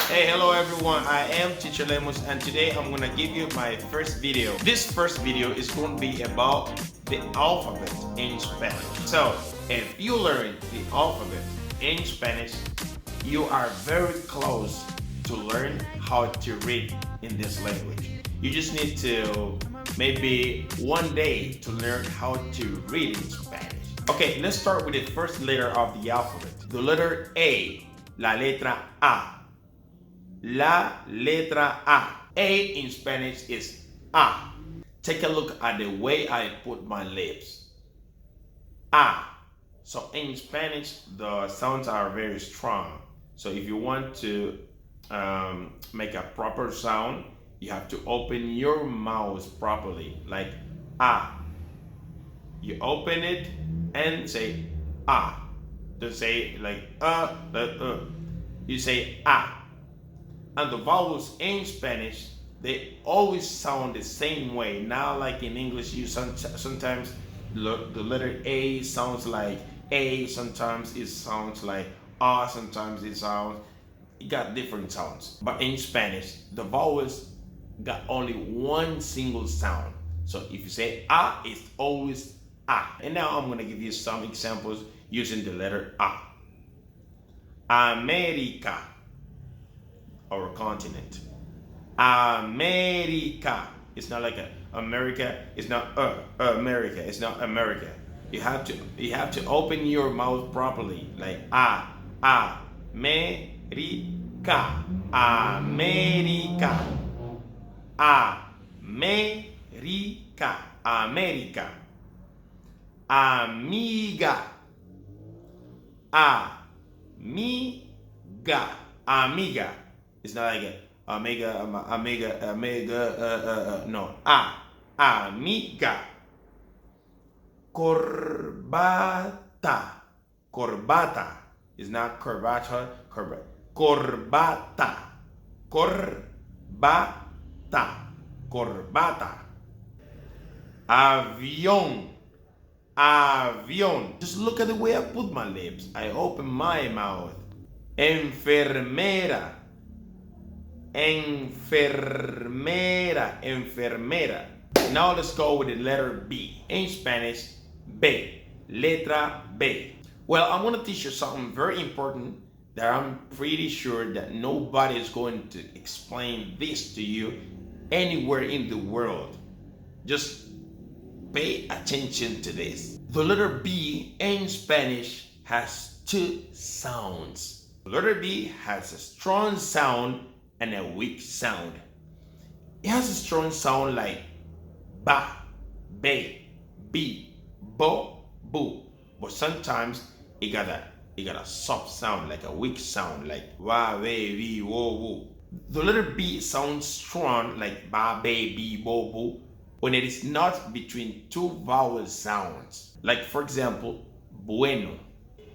Hey, hello everyone. I am Teacher Lemus, and today I'm gonna give you my first video. This first video is going to be about the alphabet in Spanish. So, if you learn the alphabet in Spanish, you are very close to learn how to read in this language. You just need to maybe one day to learn how to read in Spanish. Okay, let's start with the first letter of the alphabet. The letter A, la letra A. La letra A. A in Spanish is A. Take a look at the way I put my lips. A. So in Spanish, the sounds are very strong. So if you want to make a proper sound, you have to open your mouth properly, like A. You open it and say A. Don't say like You say A. And the vowels in Spanish, they always sound the same way. Now, like in English, you sometimes the letter A sounds like A, sometimes it sounds like R, sometimes it got different sounds. But in Spanish, the vowels got only one single sound. So if you say A, it's always A. And now I'm gonna give you some examples using the letter A. America, our continent. America. It's not like America. It's not America. It's not America. You have to open your mouth properly, like America. America. America. America. Amiga. Amiga. Amiga. It's not like no. Amiga. Corbata. Corbata. It's not corbata. Corbata. Corbata. Corbata. Avión. Avión. Just look at the way I put my lips. I open my mouth. Enfermera. Enfermera. Enfermera. Now let's go with the letter B. In Spanish, B. Letra B. Well, I'm going to teach you something very important that I'm pretty sure that nobody is going to explain this to you anywhere in the world. Just pay attention to this. The letter B in Spanish has two sounds. The letter B has a strong sound and a weak sound. It has a strong sound like ba, be, bi, bo, boo. But sometimes it got a soft sound, like a weak sound, like wa, we, vi, wo, woo. The letter B sounds strong, like ba, be, bi, bo, boo, when it is not between two vowel sounds. Like for example, bueno.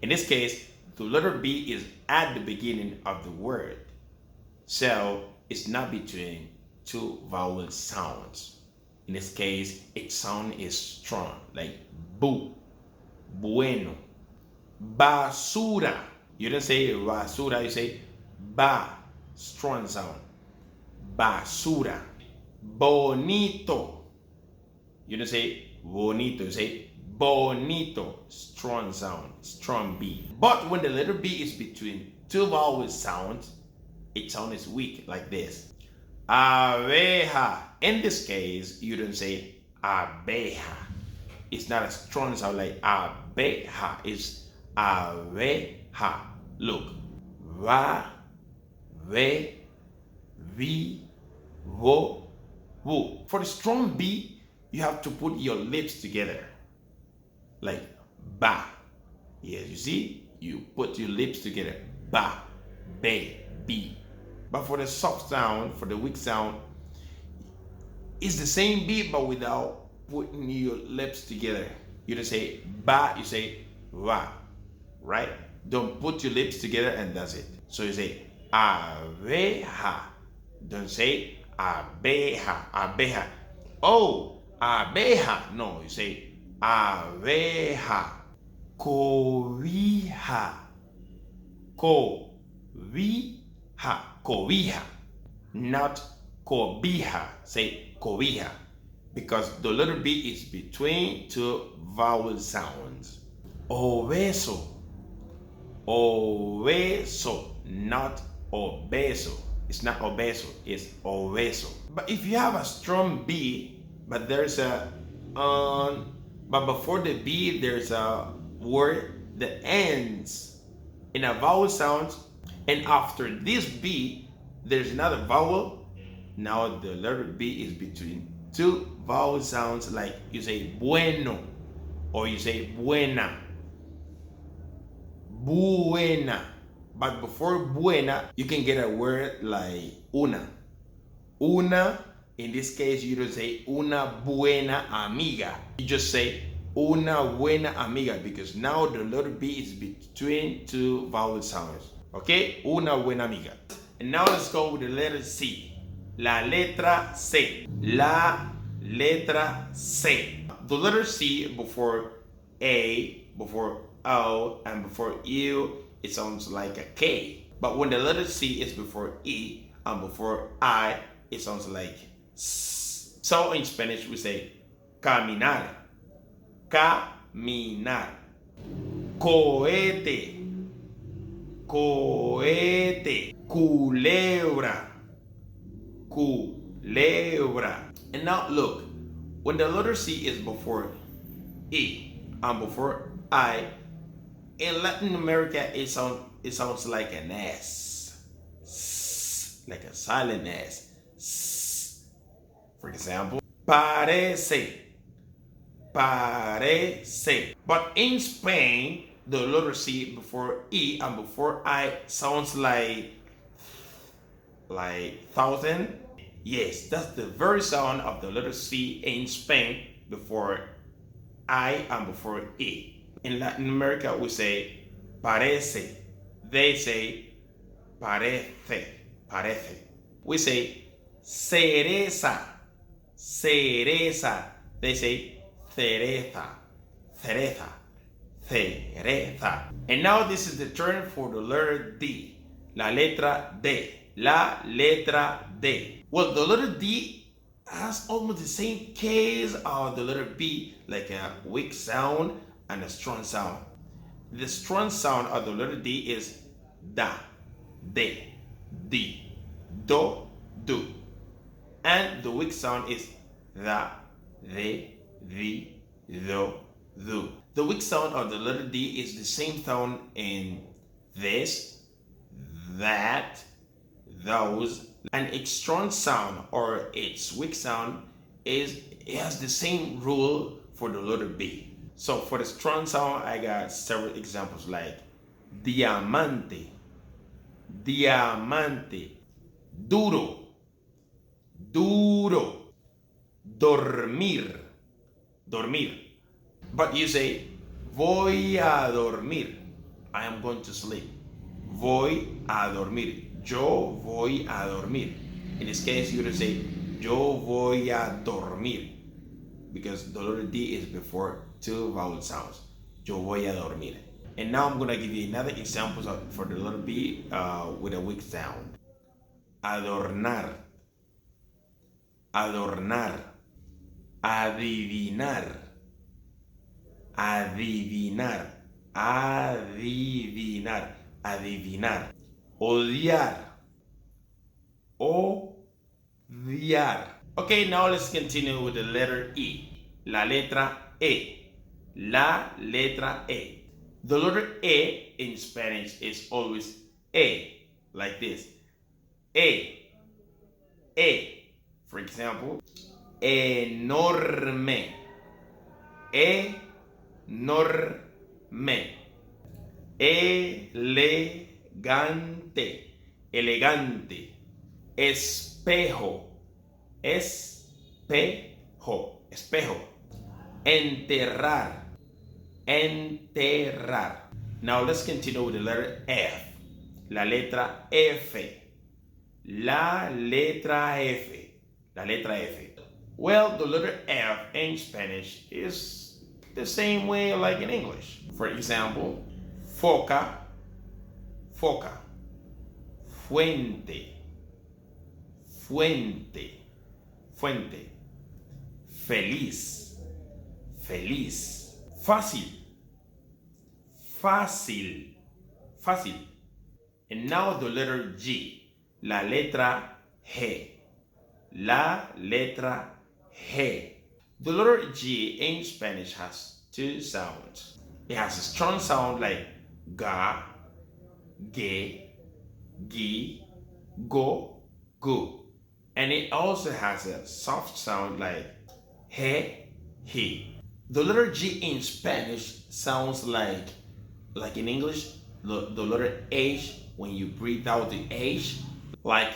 In this case, the letter B is at the beginning of the word. So it's not between two vowel sounds. In this case, its sound is strong, like bu, bueno. Basura. You don't say basura, you say ba, strong sound. Basura. Bonito. You don't say bonito, you say bonito, strong sound, strong B. But when the letter B is between two vowel sounds, its sound is weak, like this. Abeja. In this case, you don't say abeja. It's not a strong sound like abeja. It's abeja. Look. Va, ve, vi, vo, wo. For the strong B, you have to put your lips together. Like ba. Yes, you see? You put your lips together. Ba, be, bi. But for the soft sound, for the weak sound, it's the same beat but without putting your lips together. You don't say ba, you say va, right? Don't put your lips together and that's it. So you say abeja. Don't say abeja, abeja. Oh, abeja. No, you say abeja. Cobija. Cobija. cobija, not cobija. Say cobija, because the letter B is between two vowel sounds. Obeso, obeso, not obeso. It's not obeso, it's obeso. But if you have a strong B, but there's a but before the B there's a word that ends in a vowel sound, and after this B there's another vowel. Now the letter B is between two vowel sounds, like you say bueno or you say buena. Buena. But before buena, you can get a word like una. Una, in this case, you don't say una buena amiga. You just say una buena amiga, because now the letter B is between two vowel sounds. Okay? Una buena amiga. And now let's go with the letter C. La letra C. La letra C. The letter C before A, before O, and before U, it sounds like a K. But when the letter C is before E and before I, it sounds like S. So in Spanish we say caminar, caminar. Cohete, cohete. Culebra, culebra. And now look, when the letter C is before E and before I, in Latin America, it sounds like an S, like a silent S. For example, parece, parece. But in Spain, the letter C before E and before I sounds like thousand. Yes, that's the very sound of the letter C in Spain before I and before E. In Latin America, we say parece. They say parece, parece. We say cereza, cereza. They say cereza, cereza, cereza. And now this is the turn for the letter D. La letra D. La letra D. Well, the letter D has almost the same case of the letter B, like a weak sound and a strong sound. The strong sound of the letter D is da, de, di, do, do. And the weak sound is da, de, di, do, do. The weak sound of the letter D is the same sound in this, that, those. And its strong sound or its weak sound it has the same rule for the letter B. So for the strong sound, I got several examples like diamante, diamante, duro, duro, dormir, dormir. But you say voy a dormir, I am going to sleep. Voy a dormir, yo voy a dormir. In this case, you would say yo voy a dormir, because the letter D is before two vowel sounds. Yo voy a dormir. And now I'm gonna give you another example for the letter B with a weak sound. Adornar, adornar, adivinar, adivinar, adivinar, adivinar. Odiar, odiar. Okay, now let's continue with the letter E. La letra E. La letra E. The letter E in Spanish is always E, like this. E. E. For example, enorme. Enorme. Elegante. Elegante. Espejo. Espejo. Espejo. Enterrar. Enterrar. Now let's continue with the letter F. La letra F. La letra F. La letra F. Well, the letter F in Spanish is the same way like in English. For example, foca, foca, fuente, fuente, fuente. Feliz, feliz. Fácil, fácil, fácil. And now the letter G, la letra G, la letra G. The letter G in Spanish has two sounds. It has a strong sound like ga, ge, gi, go, gu. And it also has a soft sound like he, he. The letter G in Spanish sounds like in English, the letter H, when you breathe out the H, like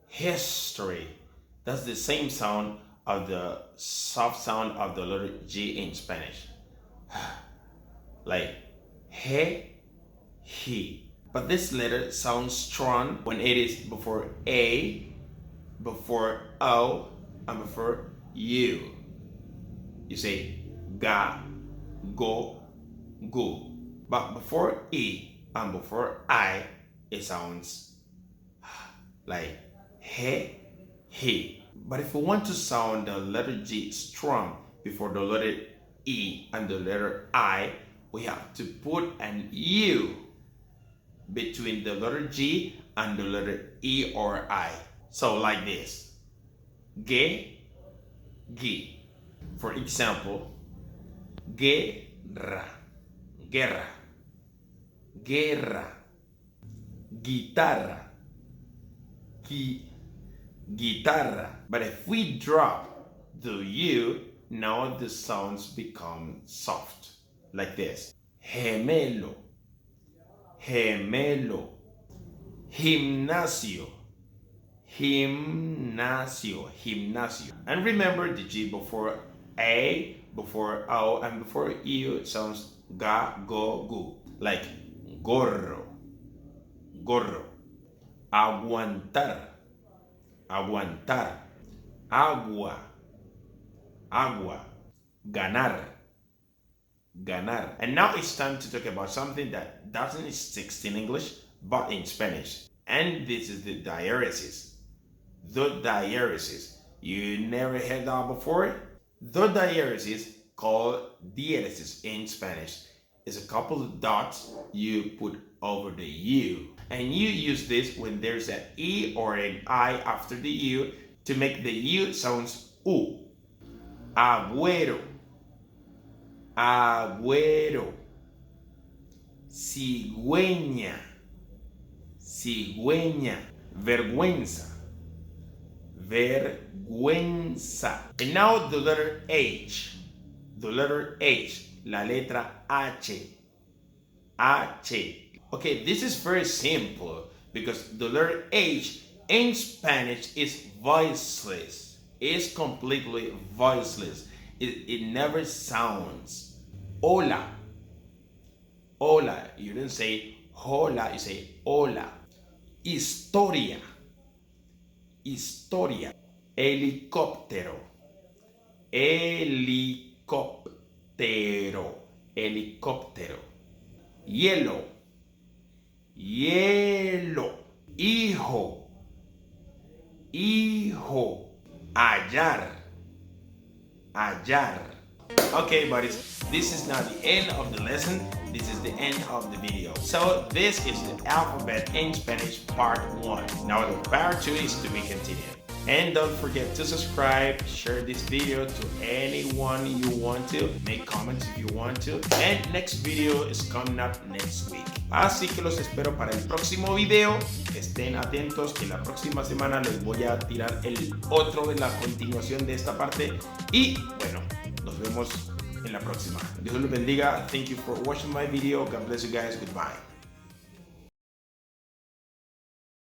history. That's the same sound of the soft sound of the letter G in Spanish. Like he. But this letter sounds strong when it is before A, before O, and before U. You say ga, go, gu. But before E and before I, it sounds like he. But if we want to sound the letter G strong before the letter E and the letter I, we have to put an U between the letter G and the letter E or I. So like this. Ge, gi. For example, guerra, guerra, guerra, guitarra, guitarra. But if we drop the U, now the sounds become soft, like this. Gemelo, gemelo, gimnasio, gimnasio, gimnasio. And remember the G before A, before O, and before U sounds ga, go, gu. Like gorro, gorro. Aguantar, aguantar. Agua, agua. Ganar, ganar. And now it's time to talk about something that doesn't exist in English, but in Spanish. And this is the diaresis. The diaresis. You never heard that before? The diaresis, called diéresis in Spanish, is a couple of dots you put over the U. And you use this when there's an E or an I after the U to make the U sounds U. Agüero, agüero. Cigüeña, cigüeña. Vergüenza, vergüenza. And now the letter H, la letra H, H. Okay, this is very simple because the letter H in Spanish is voiceless. It's completely voiceless. It never sounds. Hola, hola. You don't say hola, you say hola. Historia, historia. Helicóptero, helicóptero, helicóptero. Hielo, hielo. Hijo, hijo. Hallar, hallar. Okay, buddies, this is now the end of the lesson. This is the end of the video. So this is the alphabet in Spanish part 1. Now the part 2 is to be continued. And don't forget to subscribe, share this video to anyone you want to, make comments if you want to. And next video is coming up next week. Así que los espero para el próximo video. Estén atentos que la próxima semana les voy a tirar el otro de la continuación de esta parte. Y bueno, nos vemos en la próxima. Dios los bendiga. Thank you for watching my video. God bless you guys. Goodbye.